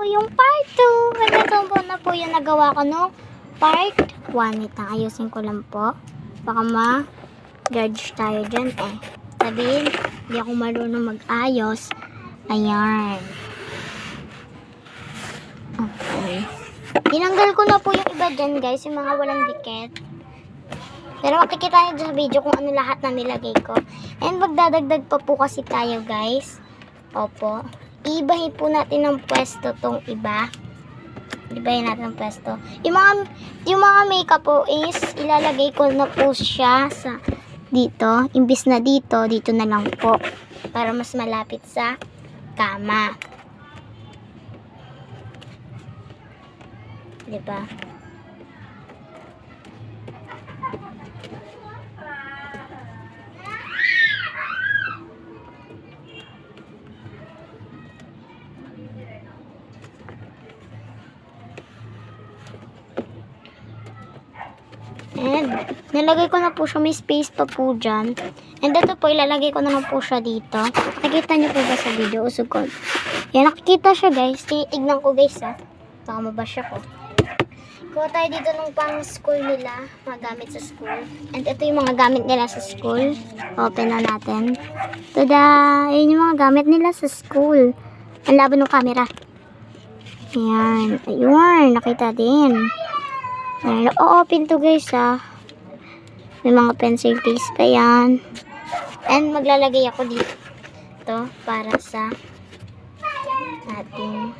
yung part 2. And ito po na po yung nagawa ko no part 1. Wait lang, ayusin ko lang po. Baka ma-judge tayo dyan eh. Sabihin, hindi ako marunong mag-ayos. Ayan. Okay. Tinanggal ko na po yung iba dyan guys, yung mga walang dikit. Pero makikita niyo sa video kung ano lahat na nilagay ko. And magdadagdag pa po kasi tayo guys. Opo. Iibahin po natin ng pwesto tong iba. Ibahin natin ng pwesto. Yung mga makeup po is ilalagay ko na po siya sa dito. Imbis na dito na lang po. Para mas malapit sa kama. Diba? And, nilagay ko na po siya. May space pa po dyan. And ito po, ilalagay ko na lang po siya dito. Nakikita niyo po ba sa video? Usog ko. Yan, nakikita siya guys. Titignan ko guys ha. Baka mabash ako. Kuha tayo dito ng pang school nila. Mga gamit sa school. And ito yung mga gamit nila sa school. Open na natin. Tada! Ayan yung mga gamit nila sa school. Ang laban ng camera. Ayan. Ayun. Nakita din. Ayan. O-open to guys ha. May mga pencil case pa yan. And maglalagay ako dito. Para sa ating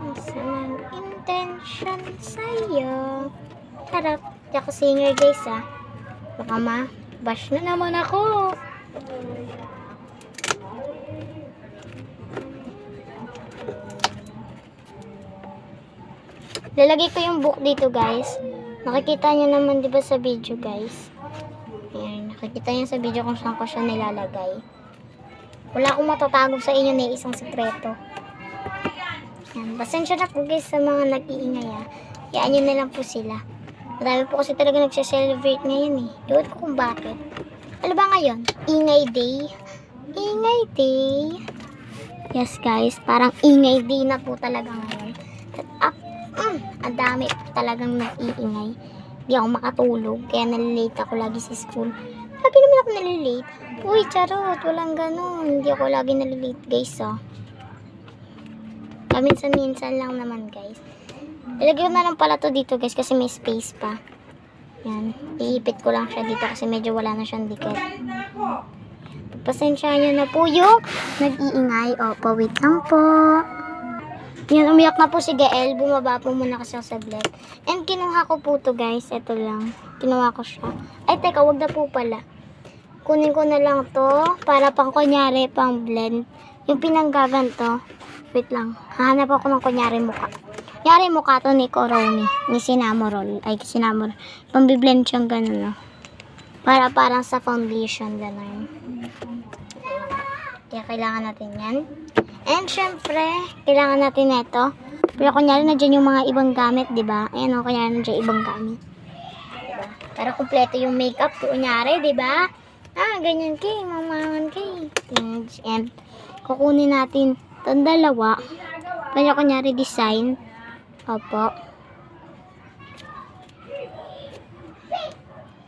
masamang intention sa'yo. Harap. Di ako singer guys ha. Baka ma-bash na naman ako. Lalagay ko yung book dito guys. Nakikita nyo naman diba sa video guys. Ayan. Nakikita nyo sa video kung saan ko siya nilalagay. Wala akong matatago sa inyo na isang sekreto. Ayan. Pasensya na po guys sa mga nag-iingay ha. Hayaan nyo na lang po sila. Marami po kasi talaga nagse-celebrate ngayon eh. Iwan ko kung bakit. Ano ba ngayon? Ingay day. Ingay day. Yes guys. Parang ingay day na po talaga ngayon. Ang dami talagang nag-iingay. Hindi ako makatulog. Kaya nalilate ako lagi sa school. Lagi naman ako nalilate. Uy, charot. Walang ganun. Hindi ako lagi nalilate guys oh. Minsan-minsan lang naman guys. Ilagay ko na lang pala to dito guys kasi may space pa. Yan. Iipit ko lang siya dito kasi medyo wala na siyang dikit. Pasensya nyo na po yung nag-iingay. Opo, wait lang po. Yan, umiyak na po si Gael. Bumaba po muna kasi ako sa blend. And kinuha ko po to guys. Ito lang. Kinuha ko siya. Ay, teka, wag na po pala. Kunin ko na lang to para pang kunyari pang blend. Yung pinanggaganto. Wait lang. Hahanap ako ng kunyari mukha. Kunyari mukha to ni Koromi. Ni Sinamorol. Ay, Sinamorol. Pambiblend siyang ganun, no? Para parang sa foundation, ganun. Kaya kailangan natin yan. And syempre, kailangan natin ito. Pero kunyari na dyan yung mga ibang gamit, diba? Ayan o, kunyari na dyan ibang gamit. Diba? Para kumpleto yung makeup, kunyari, diba? Ganyan kay, mamangan kay. And kukunin natin itong dalawa. Kanya kunyari design. Opo.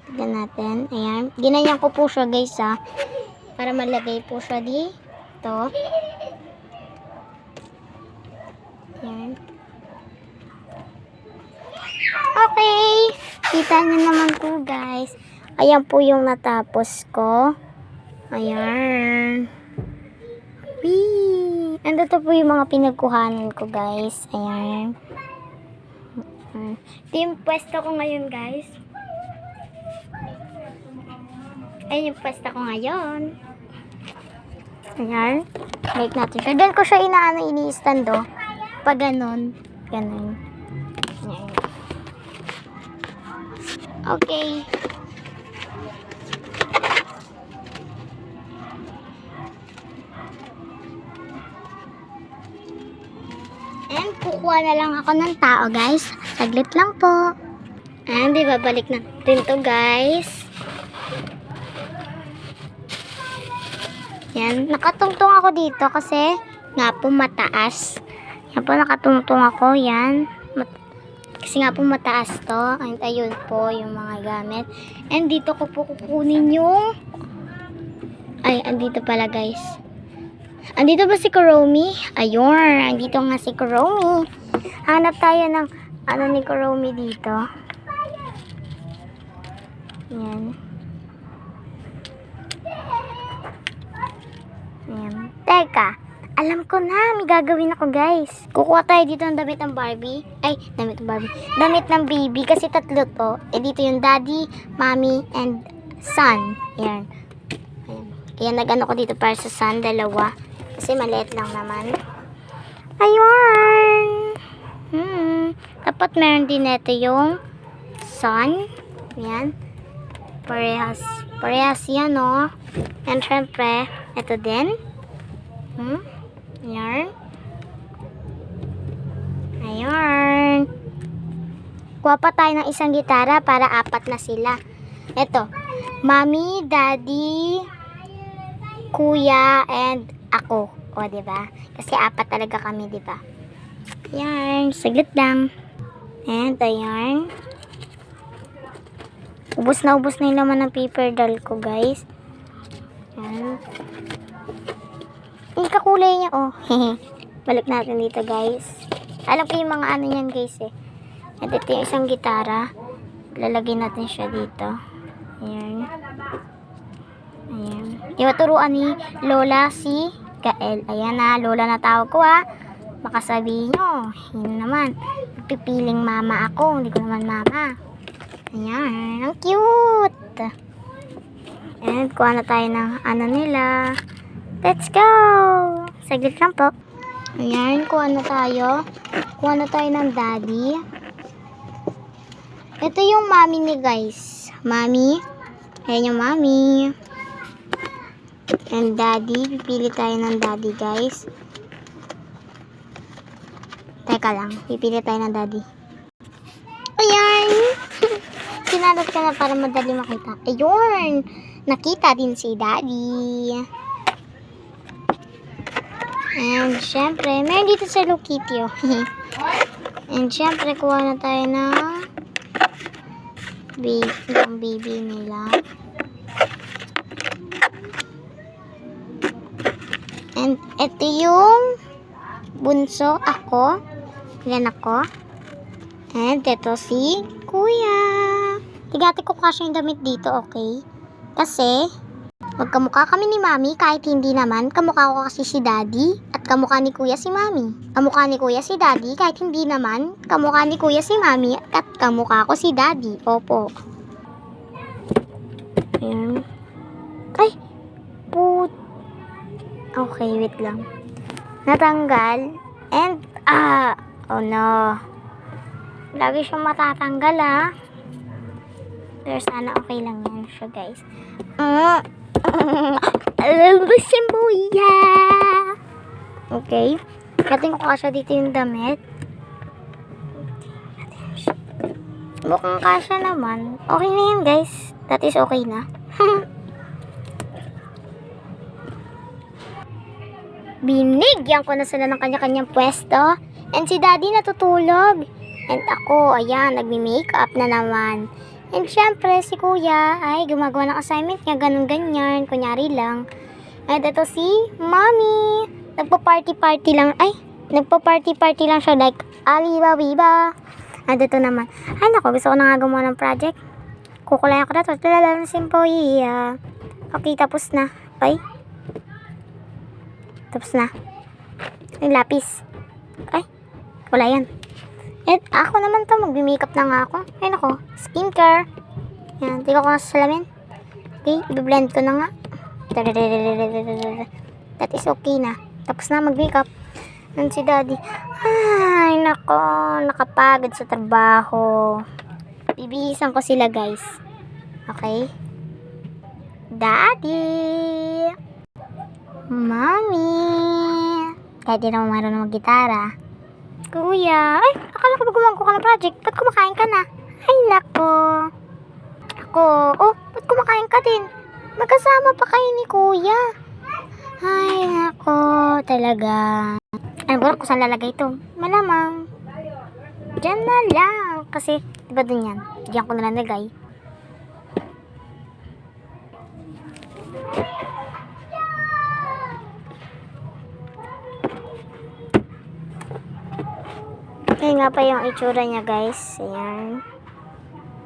Tignan natin. Ayan. Ginanyan ko po siya guys ha. Para malagay po siya dito. Ayan. Okay. Kita nyo naman po guys. Ayan po yung natapos ko. Ayan. Whee! And ito po yung mga pinagkuhanan ko guys. Ayan. Ito yung pwesto ko ngayon guys. Ayan yung pwesto ko ngayon. Ayan. Like natin siya. Doon ko siya ini-stand oh. Pag ganon. Ganon. Ayan. Okay. And kukuha na lang ako ng tao guys. Saglit lang po. And ibabalik natin to guys. Yan, nakatungtong ako dito kasi nga po mataas. Yan po, nakatungtong ako. Yan. Kasi nga po mataas to. And ayun po yung mga gamit. And dito ko po kukunin yung... Ay, andito pala guys. Andito ba si Kuromi? Ayun, andito nga si Kuromi. Hanap tayo ng ano ni Kuromi dito. Yan. Yan. Teka, alam ko na, may gagawin ako guys. Kukuha tayo dito ng damit ng Barbie. Ay, damit ng Barbie. Damit ng baby kasi tatlo to. Eh dito yung daddy, mommy, and son. Yan. Ayan. Kaya nag-ano ko dito para sa son, dalawa. Kasi maliit lang naman. Ayun. Dapat meron din ito yung son. Yan. Parehas yan, no? And syempre, ito din. Yan. Ayun. Kuha pa tayo ng isang gitara para 4 na sila. Ito. Mommy, daddy, kuya, and ako. O, diba? Kasi 4 talaga kami, diba? Yan. Saglit lang. And, ayan. Ubus na yung laman ng paper doll ko, guys. Yan. Hindi kakulay niya, oh. Balik natin dito, guys. Alam ko yung mga ano niyan, guys, eh. At ito yung isang gitara. Lalagay natin siya dito. Ayan. Ayan. Iwaturuan ni Lola si Gael. Ayan na, Lola na tawag ko, ha. Baka sabihin nyo, yun naman. Pipiling mama ako. Hindi ko naman mama. Ayan, ang cute. And kuha na tayo ng ano nila. Let's go! Saglit lang po. Ayan, kuha na tayo. Kuha na tayo ng daddy. Ito yung mommy ni guys. Mommy. Ayan yung mommy. And daddy. Pipili tayo ng daddy guys. Teka lang. Pipili tayo ng daddy. Ayan! Sinalot ka na para madali makita. Ayun! Nakita din si daddy. And syempre, meron dito sa Hello Kitty, oh. And syempre, kuha na tayo ng baby nila. And ito yung bunso ako. Yan ako. And ito si kuya. Tigati ko kasi yung damit dito, okay? Kasi, magkamukha kami ni mami kahit hindi naman. Kamukha ko kasi si daddy at kamukha ni kuya si mami. Kamukha ni kuya si daddy kahit hindi naman. Kamukha ni kuya si mami at kamukha ko si daddy. Opo. Ayan. Ay! Put. Okay, wait lang. Natanggal. And, oh no. Lagi siyang matatanggal, ah. Pero sana okay lang yan siya, guys. Simbuya! Okay. Natin ko kasya dito yung damit. Mukhang kasya naman. Okay na yan, guys. That is okay na. Binigyan ko na sila ng kanya-kanyang pwesto. And si daddy natutulog. And ako, ayan, nagmi-makeup na naman. And syempre, si kuya ay gumagawa ng assignment niya, ganun-ganyan, kunyari lang. And ito si mommy. Nagpa-party-party lang. Ay, nagpa-party-party lang siya like aliba-biba. And ito naman. Ay, naku, gusto ko na nga gumawa ng project. Kukulayan ko na ito. Talala ng simpoy. Okay, tapos na. Ay. Tapos na. Ay, lapis. Ay, wala yan. At ako naman to, mag-makeup na nga ako. Ay, nako, skincare. Yan, tingnan ko nga sa salamin. Okay, i-blend ko na nga. That is okay na. Tapos na mag-makeup. Yan si daddy. Ay, nako, nakapagod sa trabaho. Bibihisan ko sila, guys. Okay? Daddy! Mommy! Kahit di naman marunong mag-gitara. Kuya, ay, akala ko ba gumagawa ka ng project? Ba't kumakain ka na? Ay, nako. Ako, oh, ba't kumakain ka din? Magkasama pa kayo ni kuya. Ay, nako, talaga. Ano ba kung saan lalagay ito? Malamang. Diyan na lang. Kasi, di ba dun yan? Diyan ko na nalagay. Ayan nga pa yung itsura niya, guys. Ayan.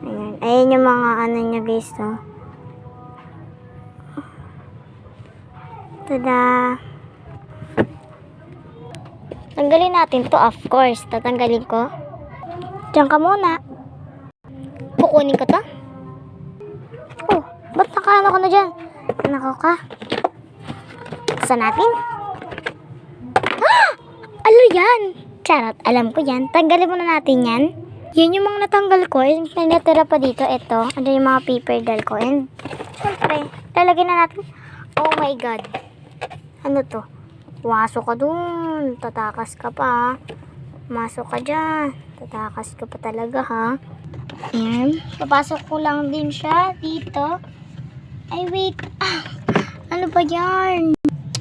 Ayan. Ayan yung mga ano niya, guys, to. Tada! Tanggalin natin to, of course. Tatanggalin ko. Diyan ka muna. Kukunin ko to. Oh, ba't nakaano ka na dyan? Nako ka. Saan natin? Ah! Ano yan? Charot, alam ko yan. Tanggalin muna natin yan. Yan yung mga natanggal ko. Yung natira pa dito, ito. Ano yung mga paper doll ko. And, syempre, lalagyan na natin. Oh my God. Ano to? Wasok ka dun. Tatakas ka pa, ha? Masok ka dyan. Tatakas ka pa talaga, ha? Ayan. Papasok ko lang din siya dito. Ay, wait. Ah, ano ba yan?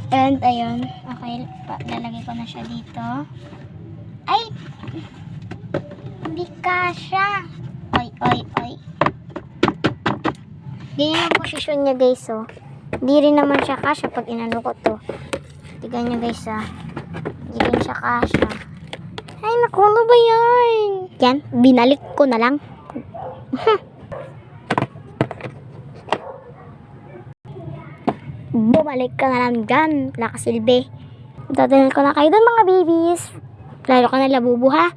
And, ayun. Okay, lalagay ko na siya dito. Ay! Hindi kasha. Oy, oy, oy. Ganyan ang posisyon niya, guys, oh. Hindi rin naman siya kasha pag inano ko to. Tignan nyo, guys, ah. Hindi rin siya kasha. Ay, naku, ano ba yan? Yan, binalik ko na lang. Bumalik ka na lang dyan. Wala ka silbi. Dadalhin ko na kayo doon, mga babies. Lalo ka na labubo, ha?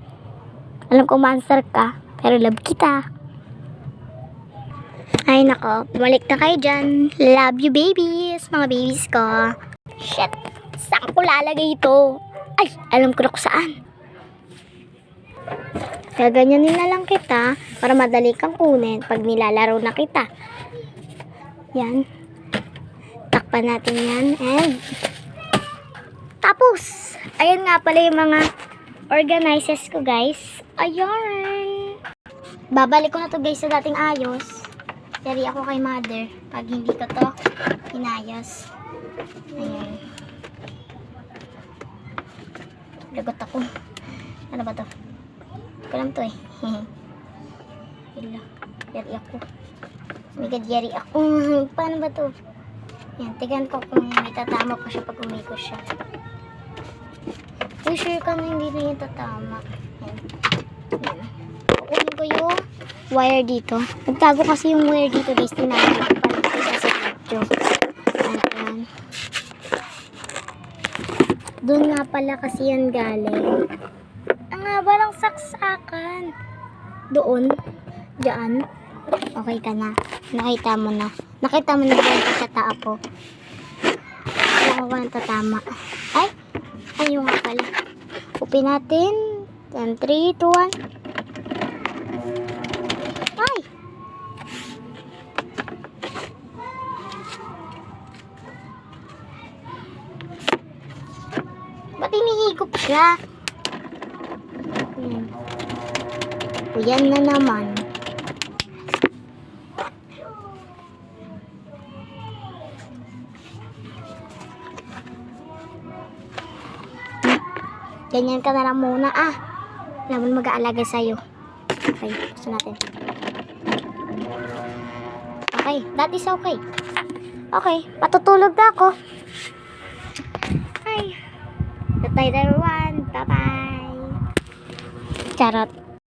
Alam ko ma-answer ka, pero love kita. Ay, nako. Bumalik na kayo dyan. Love you, babies. Mga babies ko. Shit. Saan ko lalagay ito? Ay, alam ko na kung saan. Gaganyanin na lang kita para madali kang kunin pag nilalaro na kita. Yan. Takpan natin yan. And tapos, ayan nga pala yung mga organizers ko, guys. Ayan. Babalik ko na to, guys, sa dating ayos. Yari ako kay mother pag hindi ko to inayos. Ayan. Lagot ako. Ano ba to? Ko lang to, eh. Hala. Yari ako. Oh my God, yari ako. Paano ba to? Yan, tignan ko kung may tatama pa siya pag umikot siya. Uy, sure ka na hindi na yung tatama. Yan. Yan. Kukunin ko yung wire dito. Nagtago kasi yung wire dito, guys. Tinago ko pala ito sa video. Ayan. Doon nga pala kasi yan galing. Ang haba ng saksakan. Doon. Diyan. Okay ka na. Nakita mo na. Nakita mo na ba yung pagkatao po? Wala ko ba ng tatama? Ay! Ayun nga pala. Upin natin. 10, 3, 2, 1. Ay! Ba't inihigop siya? Yan. Yan na naman. Ganyan ka na lang muna, ah. Alam mo mag-aalaga sa'yo. Okay, gusto natin. Okay, that is okay. Okay, patutulog na ako. Ay. Good night, everyone. Bye-bye. Charot.